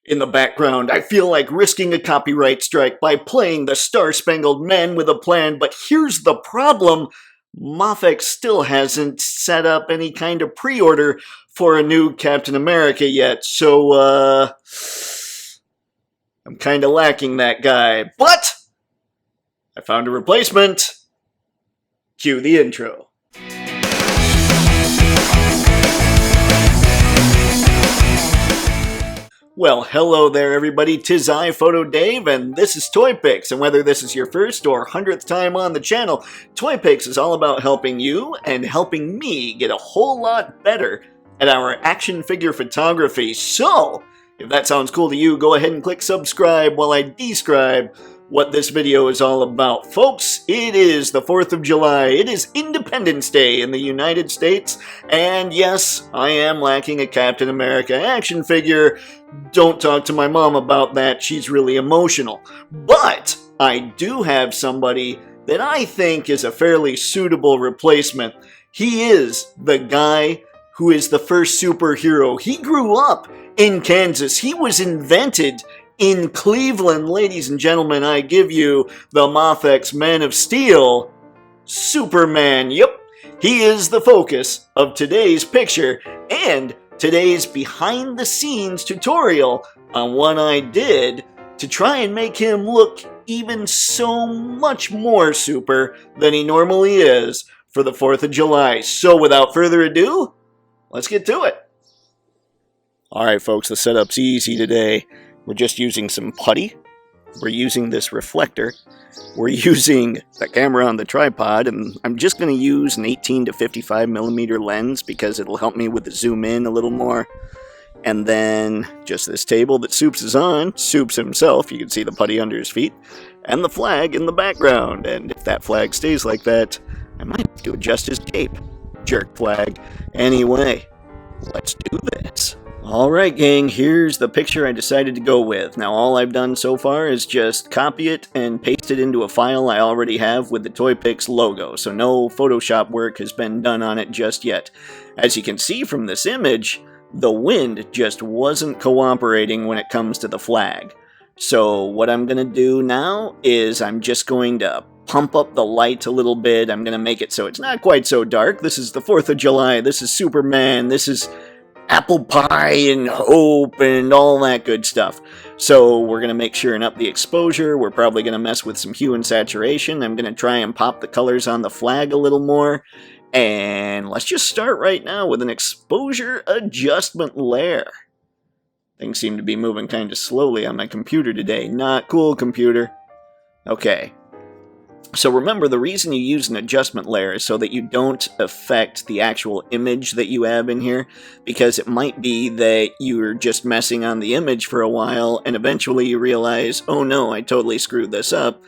In the background, I feel like risking a copyright strike by playing the Star-Spangled Man with a plan, but here's the problem. Mafex still hasn't set up any kind of pre-order for a new Captain America yet, so, I'm kinda lacking that guy. But I found a replacement. Cue the intro. Well, hello there everybody, 'tis I, Photo Dave, and this is Toypixx, and whether this is your first or 100th time on the channel, Toypixx is all about helping you and helping me get a whole lot better at our action figure photography. So, if that sounds cool to you, go ahead and click subscribe while I describe what this video is all about. Folks, it is the 4th of July, it is Independence Day in the United States, and yes, I am lacking a Captain America action figure. Don't talk to my mom about that, she's really emotional. But I do have somebody that I think is a fairly suitable replacement. He is the guy who is the first superhero. He grew up in Kansas. He was invented in Cleveland. Ladies and gentlemen, I give you the Mafex Man of Steel, Superman. Yep, he is the focus of today's picture and today's behind-the-scenes tutorial on what I did to try and make him look even so much more super than he normally is for the 4th of July. So without further ado, let's get to it. Alright folks, the setup's easy today. We're just using some putty, we're using this reflector, we're using the camera on the tripod, and I'm just going to use an 18 to 55 millimeter lens because it'll help me with the zoom in a little more. And then just this table that Soups is on, Soups himself, you can see the putty under his feet, and the flag in the background. And if that flag stays like that, I might have to adjust his cape. Jerk flag. Anyway, let's do this. Alright gang, here's the picture I decided to go with. Now all I've done so far is just copy it and paste it into a file I already have with the Toypixx logo, so no Photoshop work has been done on it just yet. As you can see from this image, the wind just wasn't cooperating when it comes to the flag. So what I'm going to do now is I'm just going to pump up the light a little bit. I'm going to make it so it's not quite so dark. This is the 4th of July, this is Superman, this is apple pie and hope and all that good stuff. So we're going to make sure and up the exposure. We're probably going to mess with some hue and saturation. I'm going to try and pop the colors on the flag a little more. And let's just start right now with an exposure adjustment layer. Things seem to be moving kind of slowly on my computer today. Not cool, computer. Okay. So remember, the reason you use an adjustment layer is so that you don't affect the actual image that you have in here, because it might be that you're just messing on the image for a while and eventually you realize, oh no, I totally screwed this up,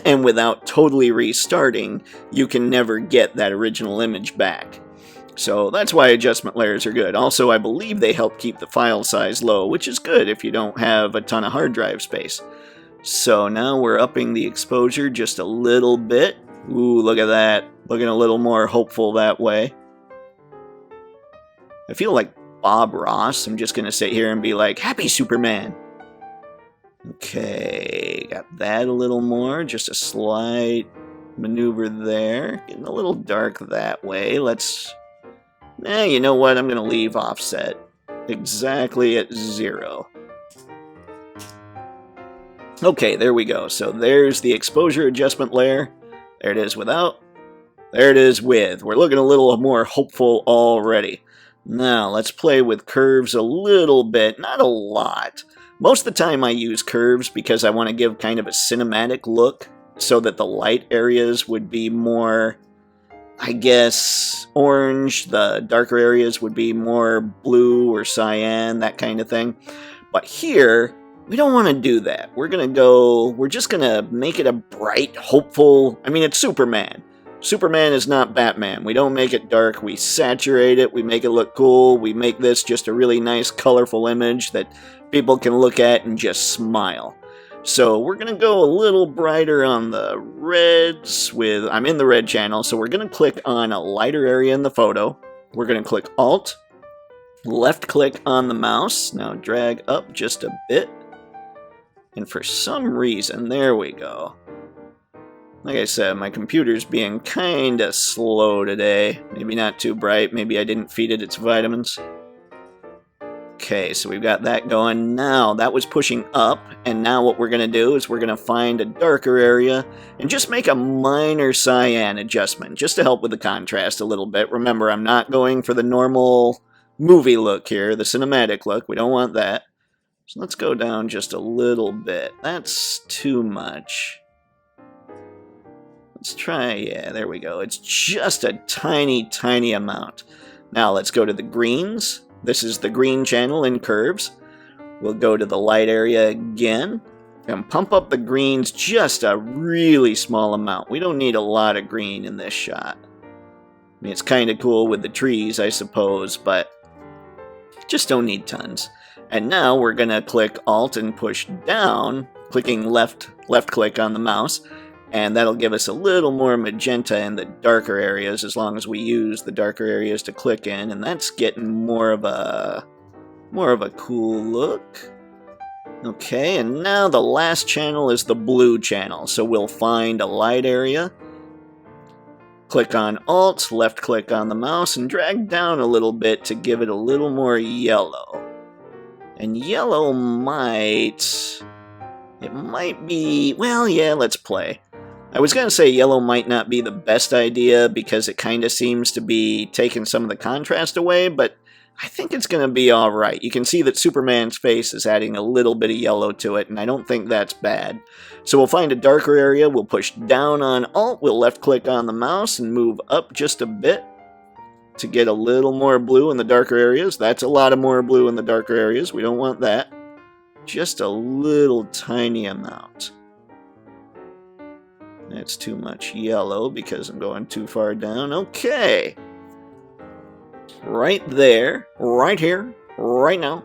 and without totally restarting, you can never get that original image back. So that's why adjustment layers are good. Also, I believe they help keep the file size low, which is good if you don't have a ton of hard drive space. So now we're upping the exposure just a little bit. Ooh, look at that. Looking a little more hopeful that way. I feel like Bob Ross. I'm just going to sit here and be like, Happy Superman. Okay, got that a little more. Just a slight maneuver there. Getting a little dark that way. Let's... you know what? I'm going to leave offset exactly at 0. Okay, there we go. So there's the exposure adjustment layer. There it is without. There it is with. We're looking a little more hopeful already. Now, let's play with curves a little bit. Not a lot. Most of the time I use curves because I want to give kind of a cinematic look so that the light areas would be more, I guess, orange. The darker areas would be more blue or cyan, that kind of thing. But here, we don't want to do that. We're just gonna make it a bright, hopeful, I mean, it's Superman. Superman is not Batman. We don't make it dark, we saturate it, we make it look cool, we make this just a really nice, colorful image that people can look at and just smile. So we're gonna go a little brighter on the reds with, I'm in the red channel, so we're gonna click on a lighter area in the photo. We're gonna click Alt, Left click on the mouse. Now drag up just a bit. And for some reason, there we go. Like I said, my computer's being kinda slow today. Maybe not too bright. Maybe I didn't feed it its vitamins. Okay, so we've got that going. Now, that was pushing up, and now what we're going to do is we're going to find a darker area and just make a minor cyan adjustment, just to help with the contrast a little bit. Remember, I'm not going for the normal movie look here, the cinematic look. We don't want that. So let's go down just a little bit. That's too much. Let's try, yeah, there we go. It's just a tiny, tiny amount. Now, let's go to the greens. This is the green channel in curves. We'll go to the light area again and pump up the greens just a really small amount. We don't need a lot of green in this shot. I mean, it's kind of cool with the trees, I suppose, but just don't need tons. And now we're going to click Alt and push down, clicking left click on the mouse, and that'll give us a little more magenta in the darker areas as long as we use the darker areas to click in, and that's getting more of a cool look. Okay, and now the last channel is the blue channel, so we'll find a light area, click on Alt, left click on the mouse, and drag down a little bit to give it a little more yellow. And yellow might be, well, yeah, let's play. I was going to say yellow might not be the best idea because it kind of seems to be taking some of the contrast away, but I think it's going to be alright. You can see that Superman's face is adding a little bit of yellow to it, and I don't think that's bad. So we'll find a darker area, we'll push down on Alt, we'll left click on the mouse and move up just a bit to get a little more blue in the darker areas. That's a lot of more blue in the darker areas. We don't want that. Just a little tiny amount. That's too much yellow because I'm going too far down. Okay. Right there, right here, right now.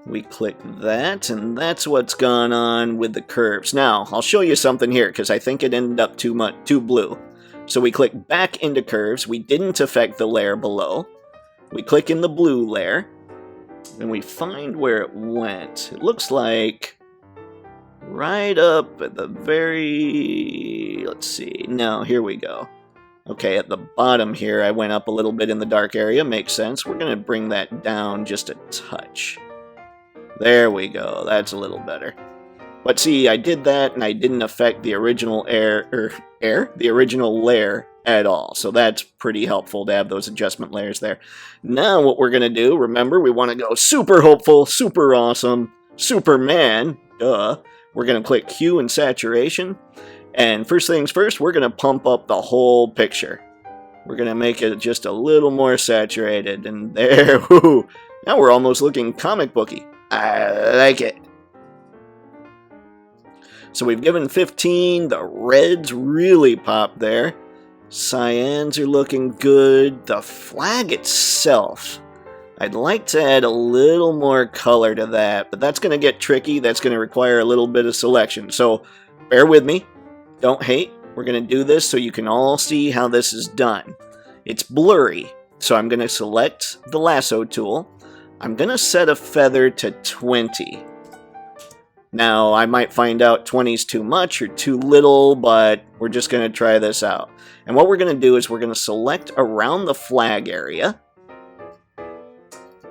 We click that, and that's what's gone on with the curves. Now, I'll show you something here because I think it ended up too blue. So we click back into curves. We didn't affect the layer below. We click in the blue layer, and we find where it went. It looks like right up at the very, let's see, no, here we go. Okay, at the bottom here, I went up a little bit in the dark area, makes sense. We're going to bring that down just a touch. There we go, that's a little better. But see, I did that and I didn't affect the original the original layer at all. So that's pretty helpful to have those adjustment layers there. Now what we're going to do, remember, we want to go super hopeful, super awesome, Superman, duh. We're going to click hue and saturation, and first things first, we're going to pump up the whole picture. We're going to make it just a little more saturated, and there, whoo, now we're almost looking comic booky. I like it. So we've given 15, the reds really pop there. Cyans are looking good. The flag itself, I'd like to add a little more color to that, but that's going to get tricky. That's going to require a little bit of selection. So bear with me. Don't hate. We're going to do this so you can all see how this is done. It's blurry, so I'm going to select the lasso tool. I'm going to set a feather to 20. Now, I might find out 20 is too much or too little, but we're just going to try this out. And what we're going to do is we're going to select around the flag area,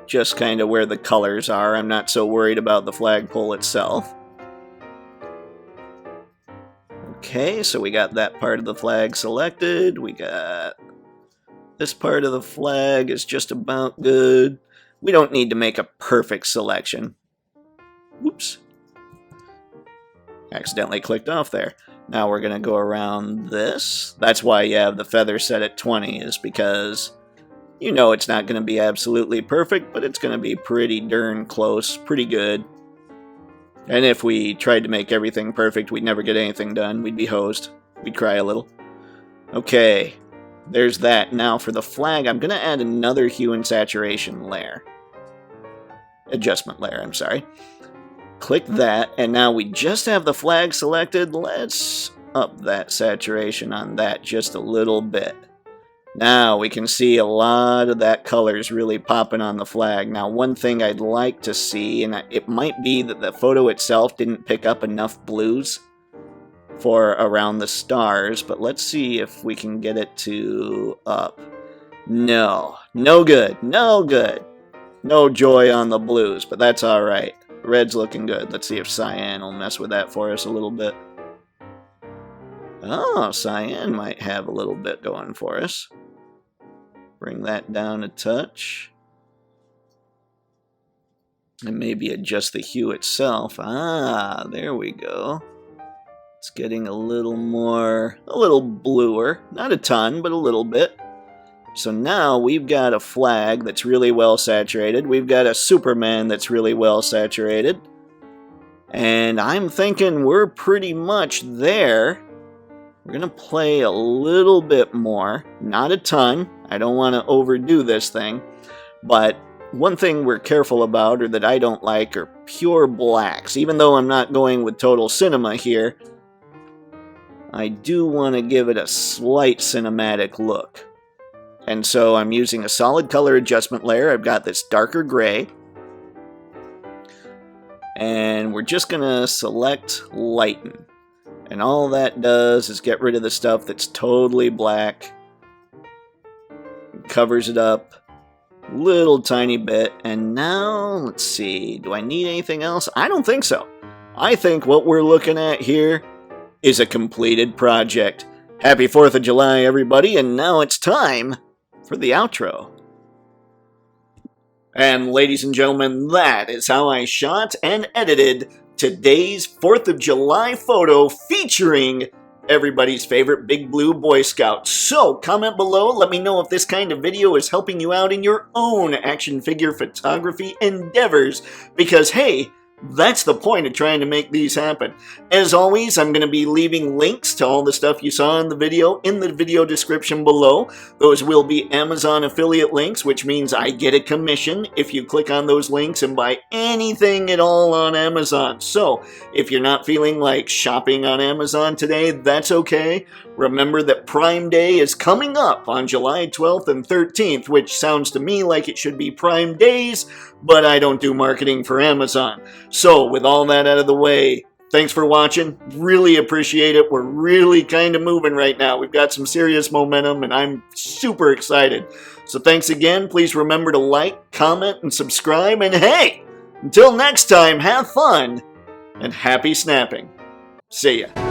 just kind of where the colors are. I'm not so worried about the flagpole itself. Okay, so we got that part of the flag selected. We got this part of the flag is just about good. We don't need to make a perfect selection. Whoops. Accidentally clicked off there. Now we're going to go around this. That's why you have the feather set at 20, is because you know it's not going to be absolutely perfect, but it's going to be pretty darn close, pretty good. And if we tried to make everything perfect, we'd never get anything done. We'd be hosed. We'd cry a little. Okay, there's that. Now for the flag, I'm going to add another hue and saturation layer. Adjustment layer, I'm sorry. Click that, and now we just have the flag selected. Let's up that saturation on that just a little bit. Now we can see a lot of that color is really popping on the flag. Now one thing I'd like to see, and it might be that the photo itself didn't pick up enough blues for around the stars, but let's see if we can get it to up. No, no good, no good. No joy on the blues, but that's alright. Red's looking good. Let's see if cyan will mess with that for us a little bit. Oh, cyan might have a little bit going for us. Bring that down a touch. And maybe adjust the hue itself. Ah, there we go. It's getting a little more, a little bluer. Not a ton, but a little bit. So now we've got a flag that's really well saturated. We've got a Superman that's really well saturated. And I'm thinking we're pretty much there. We're going to play a little bit more. Not a ton. I don't want to overdo this thing. But one thing we're careful about, or that I don't like, are pure blacks. Even though I'm not going with total cinema here, I do want to give it a slight cinematic look. And so I'm using a solid color adjustment layer. I've got this darker gray. And we're just going to select lighten. And all that does is get rid of the stuff that's totally black. Covers it up a little tiny bit. And now, let's see, do I need anything else? I don't think so. I think what we're looking at here is a completed project. Happy 4th of July, everybody, and now it's time for the outro. And ladies and gentlemen, that is how I shot and edited today's 4th of July photo featuring everybody's favorite Big Blue Boy Scout. So comment below, let me know if this kind of video is helping you out in your own action figure photography endeavors, because hey, that's the point of trying to make these happen. As always, I'm going to be leaving links to all the stuff you saw in the video description below. Those will be Amazon affiliate links, which means I get a commission if you click on those links and buy anything at all on Amazon. So, if you're not feeling like shopping on Amazon today, that's okay. Remember that Prime Day is coming up on July 12th and 13th, which sounds to me like it should be Prime Days, but I don't do marketing for Amazon. So, with all that out of the way, thanks for watching. Really appreciate it. We're really kind of moving right now. We've got some serious momentum, and I'm super excited. So thanks again. Please remember to like, comment, and subscribe. And hey, until next time, have fun and happy snapping. See ya.